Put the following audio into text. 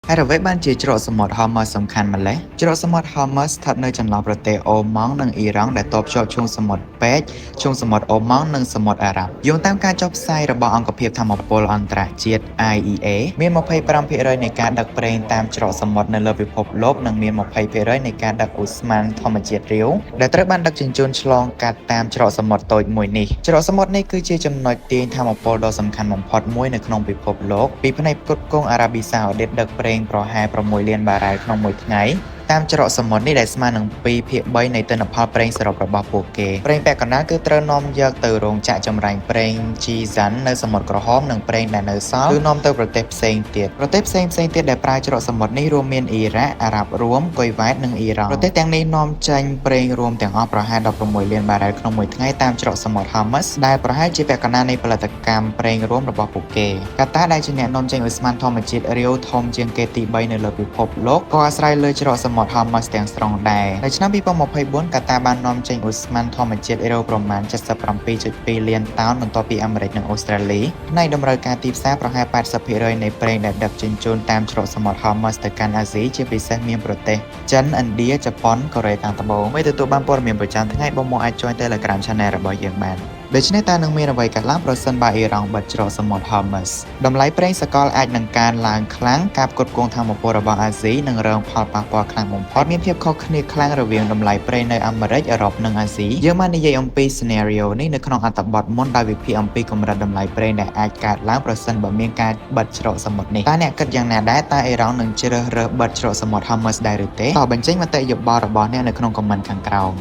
ហើយអ្វីបានជាច្រកសមុទ្រ Hormuz សំខាន់ម្ល៉េះច្រកសមុទ្រ Hormuz ស្ថិតនៅចន្លោះប្រទេសអូម៉ង់និងអ៊ីរ៉ង់ដែលតភ្ជាប់ឈូងសមុទ្រពេក្យឈូងសមុទ្រអូម៉ង់និងសមុទ្រអារ៉ាប់យោងតាមការចុះផ្សាយរបស់អង្គភាពថាមពលអន្តរជាតិ IEA មាន 25% នៃការដឹកប្រេងតាមច្រកសមុទ្រនៅលើពិភពលោកនិងមាន 20% នៃការដឹកឧស្ម័នធម្មជាតិរាវដែលត្រូវបានដឹកជញ្ជូនឆ្លងកាត់តាមច្រកសមុទ្រតូចមួយនេះច្រកសមុទ្រនេះគឺជាចំណុចទាញថាមពលដ៏សំខាន់បំផុតមួយនៅក្នុងពិភពលោកពីផ្នែកផ្គត់ផ្គង់អារ៉ាប៊ីសាអូឌីតដឹកប្រេងប្រហែល6 លានបារ៉ែលក្នុងមួយថ្ងៃតាមច្រកសមុទ្រនេះដែលស្មើនឹង 2/3 នៃទិន្នផលប្រេងសរុបរបស់ពួកគេប្រេងពាក់កណ្ដាលគឺត្រូវនាំយកទៅរោងចក្រចម្រាញ់ប្រេង Jizan នៅសមុទ្រក្រហមនិងប្រេងដែលនៅសល់គឺនាំទៅប្រទេសផ្សេងទៀតដែលប្រើច្រកសមុទ្រនេះរួមមានអ៊ីរ៉ាក់អារ៉ាប់រួមកុយវ៉ែតនិងអ៊ីរ៉ង់ប្រទេសទាំងនេះនាំចេញប្រេងរួមទាំងអស់ប្រហែល16 លានបារ៉ែលក្នុងមួយថ្ងៃតាមច្រកសមុទ្រ Hormuz ដែលប្រហែលជាពាក់កណ្ដាលនៃផលិតកម្មប្រេងរួមរបស់ពួកគេកាតាដែលជាអ្នកនាំចេញឧស្ម័នធម្មជាតិរាវធំជាងគេទី3នៅលើពិភពលោកក៏អាស្រ័យលើច្រកសមុទ្រ Hormuz ទាំងស្រុងដែរនៅឆ្នាំ2024កាតាបាននាំចេញឧស្ម័នធម្មជាតិរាវប្រមាណ 77.2 លានតោនបន្ទាប់ពីអាមេរិកនិងអូស្ត្រាលីផ្នែកតម្រូវការទីផ្សារប្រហែល 80% នៃប្រេងដែលដឹកជញ្ជូនតាមច្រកសមុទ្រ Hormuz ទៅកាន់អាស៊ីជាពិសេសមានប្រទេសចិន ឥណ្ឌា ជប៉ុន កូរ៉េខាងត្បូងដើម្បីទទួលបានព័ត៌មានប្រចាំថ្ងៃបងមកអាច join Telegram Channel របស់យើងបានដូច្នេះតើនឹងមានអ្វីកើតឡើងប្រសិនបើអ៊ីរ៉ង់បិទច្រកសមុទ្រ Hormuz តម្លៃប្រេងសកលអាចនឹងកើនឡើងខ្លាំងការផ្គត់ផ្គង់ថាមពលរបស់អាស៊ីនឹងរងផលប៉ះពាល់ខ្លាំងបំផុតមានភាពខុសគ្នាខ្លាំងរវាងតម្លៃប្រេងនៅអាមេរិកអឺរ៉ុបនិងអាស៊ីយើងបាននិយាយអំពី scenario នេះនៅក្នុងអត្ថបទមុនដោយវិភាគអំពីកម្រិតតម្លៃប្រេងដែលអាចកើតឡើងប្រសិនបើមានការបិទច្រកសមុទ្រនេះតើអ្នកគិតយ៉ាងណាដែរតើអ៊ីរ៉ង់នឹងជ្រើសរើសបិទច្រកសមុទ្រ Hormuz ដែរឬទេតើបញ្ចេញមតិយោបល់របស់អ្នកនៅក្នុង comment ខាងក្រោម